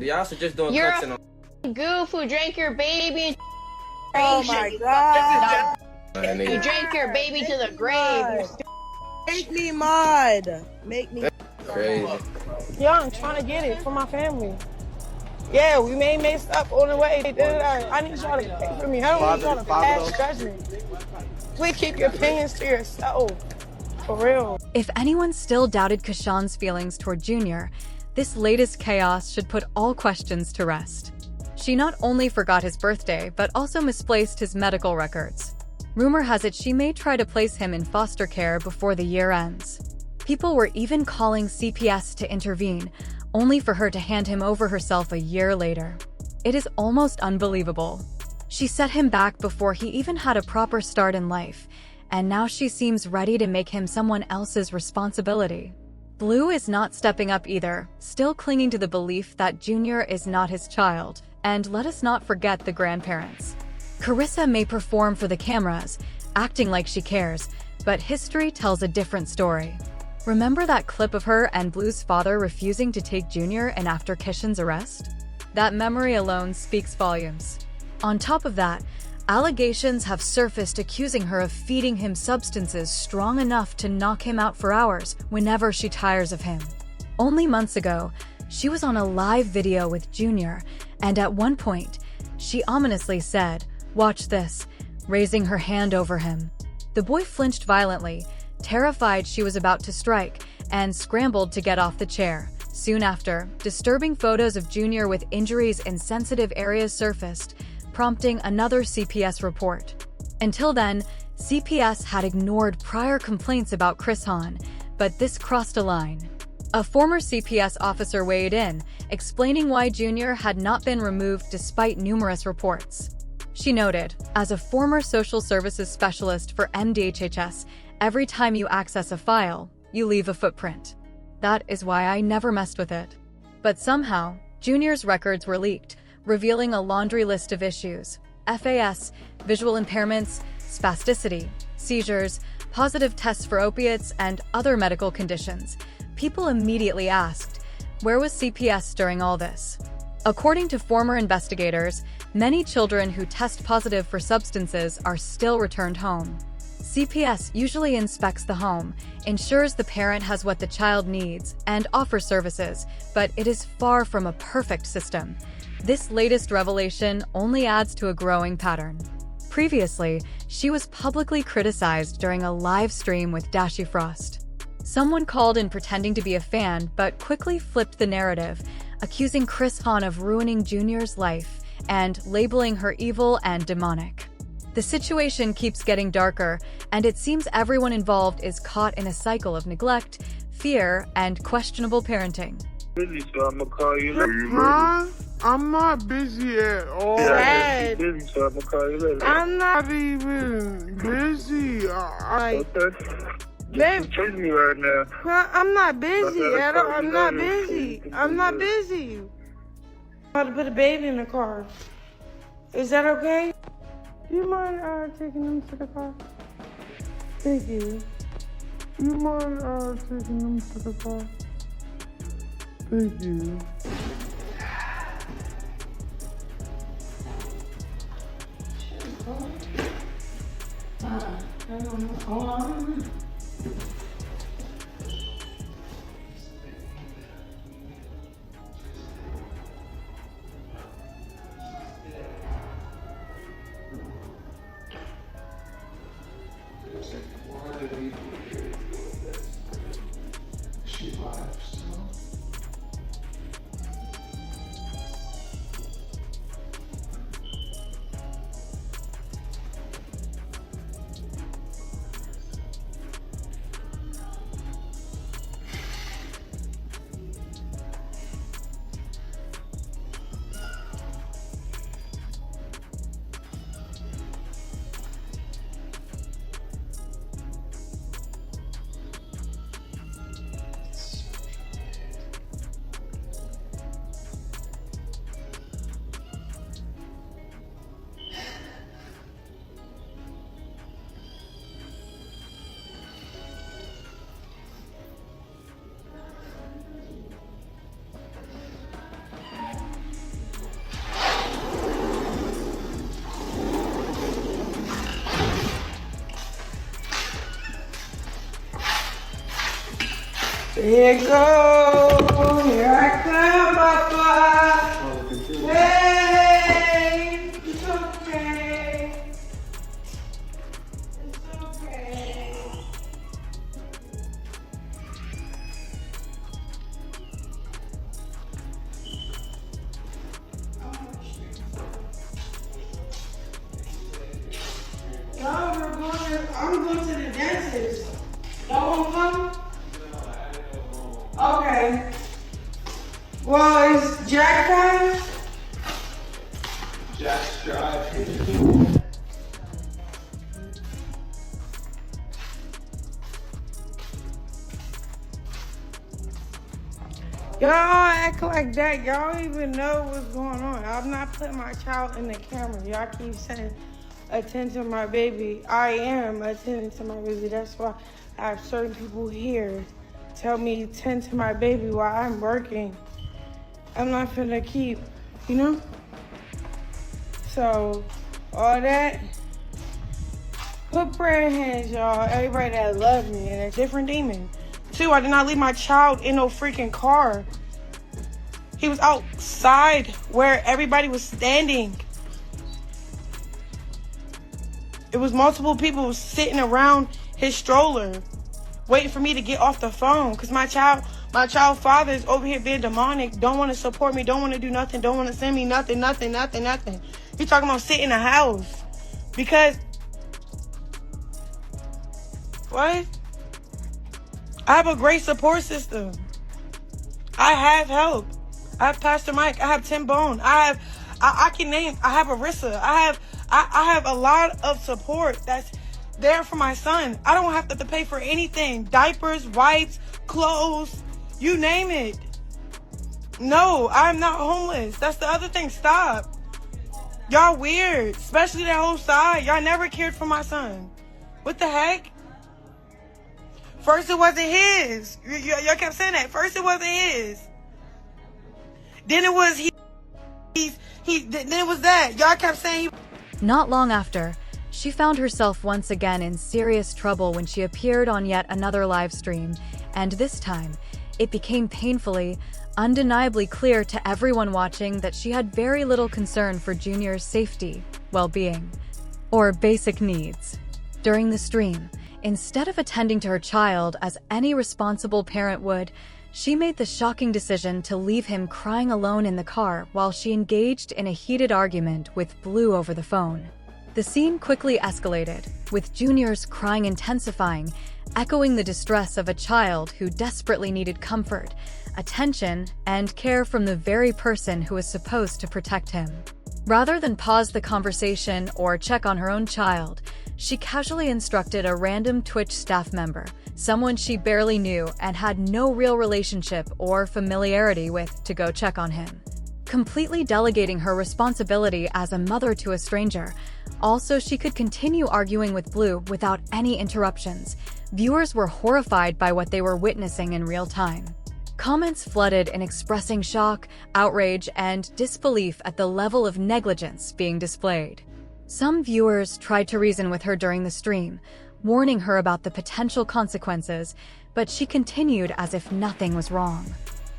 Y'all should just doing You're cuts a goof who drank your baby. Oh my god. You drank your baby to the grave. Make me mod. Make me crazy. Yeah, I'm trying to get it for my family. Yeah, we may mess up on the way. I need y'all to pray for me. I don't need y'all to pass judgment. Please keep your opinions to yourself. For real. If anyone still doubted Chrisean's feelings toward Junior, this latest chaos should put all questions to rest. She not only forgot his birthday, but also misplaced his medical records. Rumor has it she may try to place him in foster care before the year ends. People were even calling CPS to intervene, only for her to hand him over herself a year later. It is almost unbelievable. She set him back before he even had a proper start in life, and now she seems ready to make him someone else's responsibility. Blue is not stepping up either, still clinging to the belief that Junior is not his child. And let us not forget the grandparents. Carissa may perform for the cameras, acting like she cares, but history tells a different story. Remember that clip of her and Blue's father refusing to take Junior in after Chrisean's arrest? That memory alone speaks volumes. On top of that, allegations have surfaced accusing her of feeding him substances strong enough to knock him out for hours whenever she tires of him. Only months ago, she was on a live video with Junior, and at one point, she ominously said, "Watch this," raising her hand over him. The boy flinched violently, terrified she was about to strike, and scrambled to get off the chair. Soon after, disturbing photos of Junior with injuries in sensitive areas surfaced, prompting another CPS report. Until then, CPS had ignored prior complaints about Chrisean, but this crossed a line. A former CPS officer weighed in, explaining why Junior had not been removed despite numerous reports. She noted, "As a former social services specialist for MDHHS, every time you access a file, you leave a footprint. That is why I never messed with it." But somehow, Junior's records were leaked, revealing a laundry list of issues: FAS, visual impairments, spasticity, seizures, positive tests for opiates, and other medical conditions. People immediately asked, where was CPS during all this? According to former investigators, many children who test positive for substances are still returned home. CPS usually inspects the home, ensures the parent has what the child needs, and offers services, but it is far from a perfect system. This latest revelation only adds to a growing pattern. Previously, she was publicly criticized during a live stream with Dashi Frost. Someone called in pretending to be a fan, but quickly flipped the narrative, accusing Chrisean of ruining Junior's life and labeling her evil and demonic. The situation keeps getting darker, and it seems everyone involved is caught in a cycle of neglect, fear, and questionable parenting. Busy, so I'm gonna call you later. Huh? I'm not busy at all. Yeah, I'm busy, so I'm gonna call you later. I'm not even busy. Okay. Babe, You're chasing me right now. I'm not busy at all. I'm not busy. I'm not busy. I'm about to put a baby in the car. Is that okay? Do you mind taking them to the car? Thank you. You mind taking them to the car? Thank you. Hold on. Here it goes. Here I come, Papa. Hey, it's okay. It's okay. I'm going to the dentist. Y'all won't come? Okay. Well, is Jack coming? Jack's driving. Y'all act like that. Y'all don't even know what's going on. I'm not putting my child in the camera. Y'all keep saying, attend to my baby. I am attending to my baby. That's why I have certain people here tell me tend to my baby while I'm working. I'm not finna keep, you know? So, all that, put prayer in hands, y'all. Everybody that loves me and a different demon. Two, I did not leave my child in no freaking car. He was outside where everybody was standing. It was multiple people sitting around his stroller, waiting for me to get off the phone. Cause my child father is over here being demonic, don't want to support me, don't want to do nothing, don't want to send me nothing. He talking about sitting in the house. Because, what? I have a great support system. I have help. I have Pastor Mike. I have Tim Bone. I have Arissa. I have a lot of support that's there for my son. I don't have to pay for anything. Diapers, wipes, clothes, you name it. No, I'm not homeless. That's the other thing. Stop. Y'all weird. Especially that whole side. Y'all never cared for my son. What the heck? First it wasn't his. Y'all kept saying that. First it wasn't his. Then it was then it was that. Y'all kept saying Not long after, she found herself once again in serious trouble when she appeared on yet another live stream, and this time, it became painfully, undeniably clear to everyone watching that she had very little concern for Junior's safety, well-being, or basic needs. During the stream, instead of attending to her child as any responsible parent would, she made the shocking decision to leave him crying alone in the car while she engaged in a heated argument with Blue over the phone. The scene quickly escalated, with Junior's crying intensifying, echoing the distress of a child who desperately needed comfort, attention, and care from the very person who was supposed to protect him. Rather than pause the conversation or check on her own child, she casually instructed a random Twitch staff member, someone she barely knew and had no real relationship or familiarity with, to go check on him, completely delegating her responsibility as a mother to a stranger. Also, she could continue arguing with Blue without any interruptions. Viewers were horrified by what they were witnessing in real time. Comments flooded in expressing shock, outrage, and disbelief at the level of negligence being displayed. Some viewers tried to reason with her during the stream, warning her about the potential consequences, but she continued as if nothing was wrong.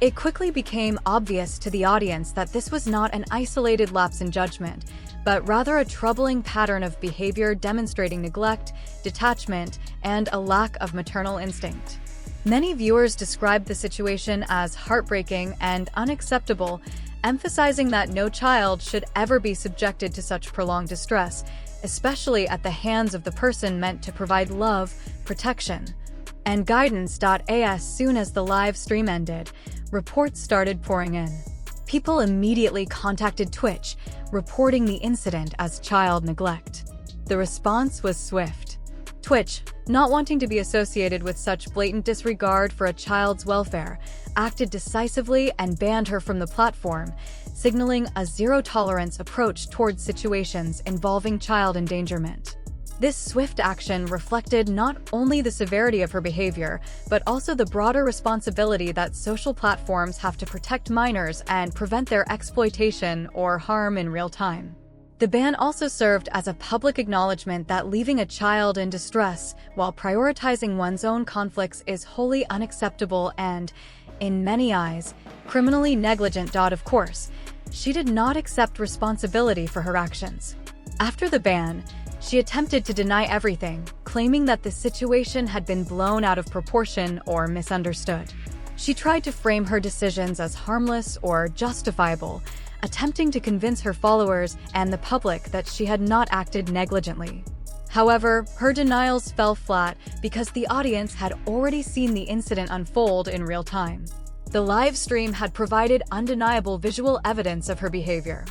It quickly became obvious to the audience that this was not an isolated lapse in judgment, but rather a troubling pattern of behavior demonstrating neglect, detachment, and a lack of maternal instinct. Many viewers described the situation as heartbreaking and unacceptable, emphasizing that no child should ever be subjected to such prolonged distress, especially at the hands of the person meant to provide love, protection, and guidance. As soon as the live stream ended, reports started pouring in. People immediately contacted Twitch, reporting the incident as child neglect. The response was swift. Twitch, not wanting to be associated with such blatant disregard for a child's welfare, acted decisively and banned her from the platform, signaling a zero-tolerance approach towards situations involving child endangerment. This swift action reflected not only the severity of her behavior, but also the broader responsibility that social platforms have to protect minors and prevent their exploitation or harm in real time. The ban also served as a public acknowledgement that leaving a child in distress while prioritizing one's own conflicts is wholly unacceptable and, in many eyes, criminally negligent. Of course, she did not accept responsibility for her actions. After the ban, she attempted to deny everything, claiming that the situation had been blown out of proportion or misunderstood. She tried to frame her decisions as harmless or justifiable, attempting to convince her followers and the public that she had not acted negligently. However, her denials fell flat because the audience had already seen the incident unfold in real time. The live stream had provided undeniable visual evidence of her behavior.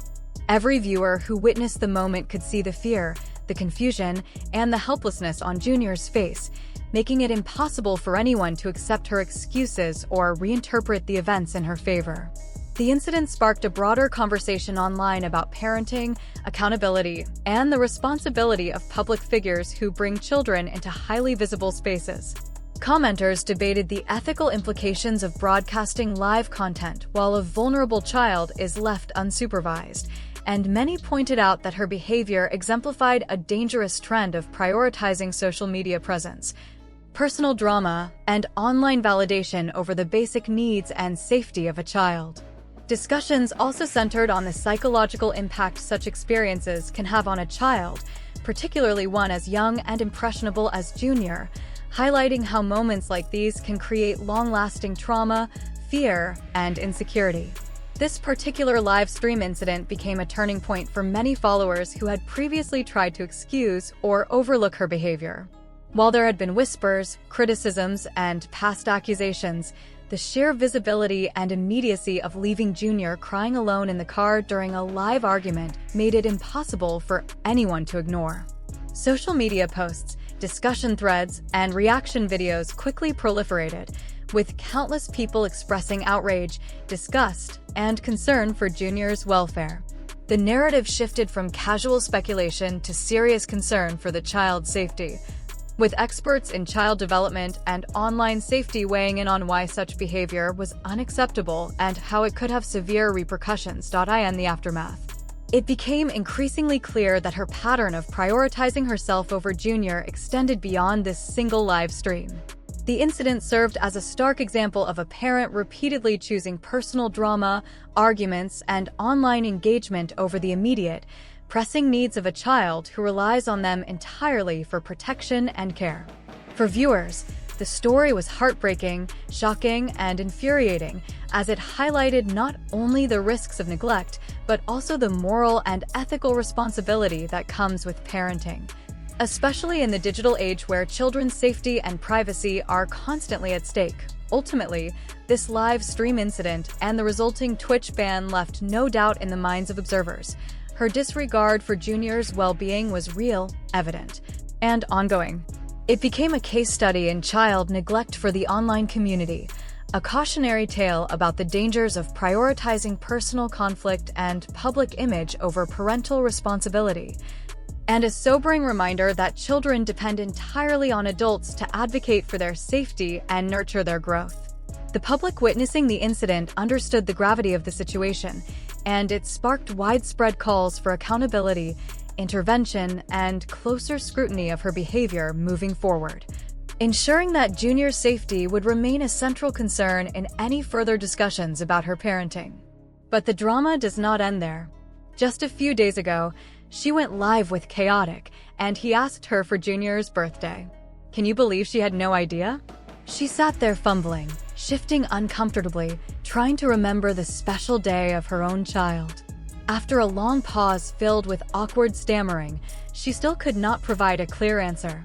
Every viewer who witnessed the moment could see the fear, the confusion, and the helplessness on Junior's face, making it impossible for anyone to accept her excuses or reinterpret the events in her favor. The incident sparked a broader conversation online about parenting, accountability, and the responsibility of public figures who bring children into highly visible spaces. Commenters debated the ethical implications of broadcasting live content while a vulnerable child is left unsupervised, and many pointed out that her behavior exemplified a dangerous trend of prioritizing social media presence, personal drama, and online validation over the basic needs and safety of a child. Discussions also centered on the psychological impact such experiences can have on a child, particularly one as young and impressionable as Junior, highlighting how moments like these can create long-lasting trauma, fear, and insecurity. This particular live stream incident became a turning point for many followers who had previously tried to excuse or overlook her behavior. While there had been whispers, criticisms, and past accusations, the sheer visibility and immediacy of leaving Junior crying alone in the car during a live argument made it impossible for anyone to ignore. Social media posts, discussion threads, and reaction videos quickly proliferated, with countless people expressing outrage, disgust, and concern for Junior's welfare. The narrative shifted from casual speculation to serious concern for the child's safety, with experts in child development and online safety weighing in on why such behavior was unacceptable and how it could have severe repercussions. In the aftermath, it became increasingly clear that her pattern of prioritizing herself over Junior extended beyond this single live stream. The incident served as a stark example of a parent repeatedly choosing personal drama, arguments, and online engagement over the immediate, pressing needs of a child who relies on them entirely for protection and care. For viewers, the story was heartbreaking, shocking, and infuriating, as it highlighted not only the risks of neglect, but also the moral and ethical responsibility that comes with parenting. Especially in the digital age where children's safety and privacy are constantly at stake. Ultimately, this live stream incident and the resulting Twitch ban left no doubt in the minds of observers. Her disregard for Junior's well-being was real, evident, and ongoing. It became a case study in child neglect for the online community, a cautionary tale about the dangers of prioritizing personal conflict and public image over parental responsibility, and a sobering reminder that children depend entirely on adults to advocate for their safety and nurture their growth. The public witnessing the incident understood the gravity of the situation, and it sparked widespread calls for accountability, intervention, and closer scrutiny of her behavior moving forward, ensuring that Junior's safety would remain a central concern in any further discussions about her parenting. But the drama does not end there. Just a few days ago, she went live with Chaotic, and he asked her for Junior's birthday. Can you believe she had no idea? She sat there fumbling, shifting uncomfortably, trying to remember the special day of her own child. After a long pause filled with awkward stammering, she still could not provide a clear answer.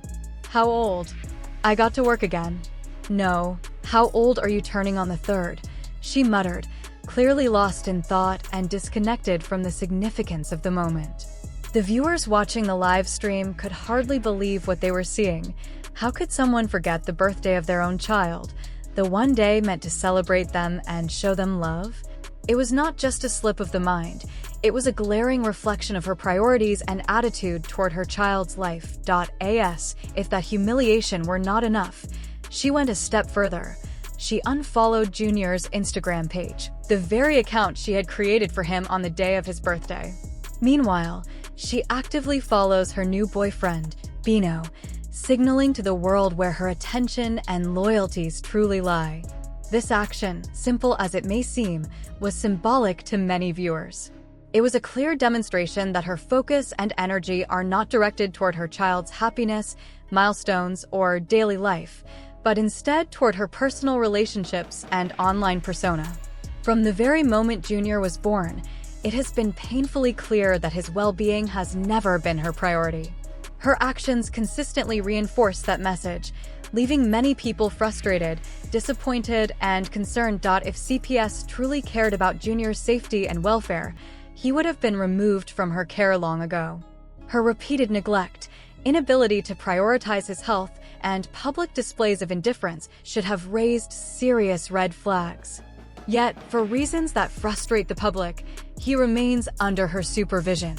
How old? I got to work again. No. How old are you turning on the 3rd? She muttered, clearly lost in thought and disconnected from the significance of the moment. The viewers watching the live stream could hardly believe what they were seeing. How could someone forget the birthday of their own child, the one day meant to celebrate them and show them love? It was not just a slip of the mind, it was a glaring reflection of her priorities and attitude toward her child's life. As if that humiliation were not enough, she went a step further. She unfollowed Junior's Instagram page, the very account she had created for him on the day of his birthday. Meanwhile, she actively follows her new boyfriend, Bino, signaling to the world where her attention and loyalties truly lie. This action, simple as it may seem, was symbolic to many viewers. It was a clear demonstration that her focus and energy are not directed toward her child's happiness, milestones, or daily life, but instead toward her personal relationships and online persona. From the very moment Junior was born, it has been painfully clear that his well-being has never been her priority. Her actions consistently reinforce that message, leaving many people frustrated, disappointed, and concerned. If CPS truly cared about Junior's safety and welfare, he would have been removed from her care long ago. Her repeated neglect, inability to prioritize his health, and public displays of indifference should have raised serious red flags. Yet, for reasons that frustrate the public, he remains under her supervision.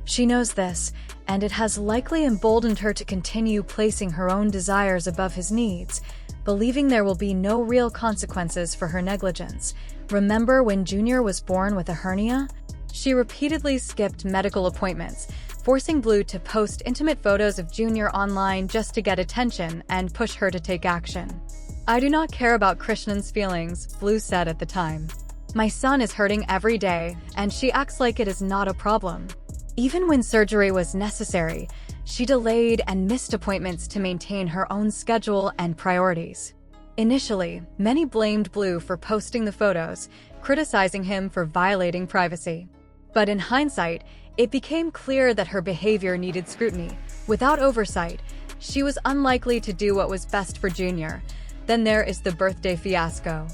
She knows this, and it has likely emboldened her to continue placing her own desires above his needs, believing there will be no real consequences for her negligence. Remember when Junior was born with a hernia? She repeatedly skipped medical appointments, forcing Blue to post intimate photos of Junior online just to get attention and push her to take action. "I do not care about Chrisean's feelings," Blue said at the time. "My son is hurting every day, and she acts like it is not a problem." Even when surgery was necessary, she delayed and missed appointments to maintain her own schedule and priorities. Initially, many blamed Blue for posting the photos, criticizing him for violating privacy. But in hindsight, it became clear that her behavior needed scrutiny. Without oversight, she was unlikely to do what was best for Junior. Then there is the birthday fiasco.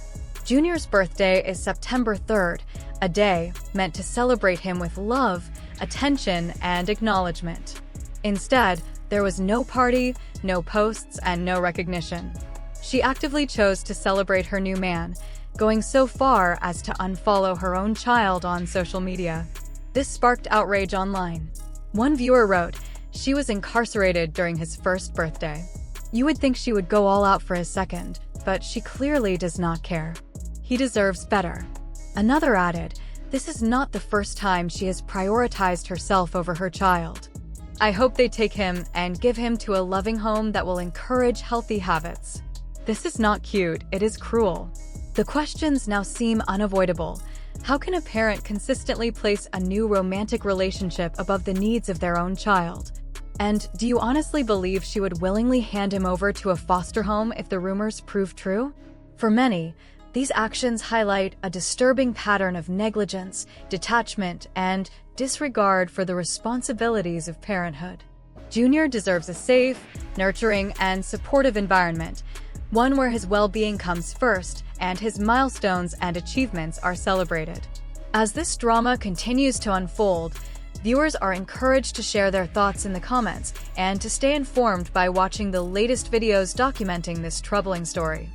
Junior's birthday is September 3rd, a day meant to celebrate him with love, attention, and acknowledgement. Instead, there was no party, no posts, and no recognition. She actively chose to celebrate her new man, going so far as to unfollow her own child on social media. This sparked outrage online. One viewer wrote, "She was incarcerated during his first birthday. You would think she would go all out for his second, but she clearly does not care. He deserves better." Another added, "This is not the first time she has prioritized herself over her child. I hope they take him and give him to a loving home that will encourage healthy habits." This is not cute, it is cruel. The questions now seem unavoidable. How can a parent consistently place a new romantic relationship above the needs of their own child? And do you honestly believe she would willingly hand him over to a foster home if the rumors prove true? For many, these actions highlight a disturbing pattern of negligence, detachment, and disregard for the responsibilities of parenthood. Junior deserves a safe, nurturing, and supportive environment, one where his well-being comes first and his milestones and achievements are celebrated. As this drama continues to unfold, viewers are encouraged to share their thoughts in the comments and to stay informed by watching the latest videos documenting this troubling story.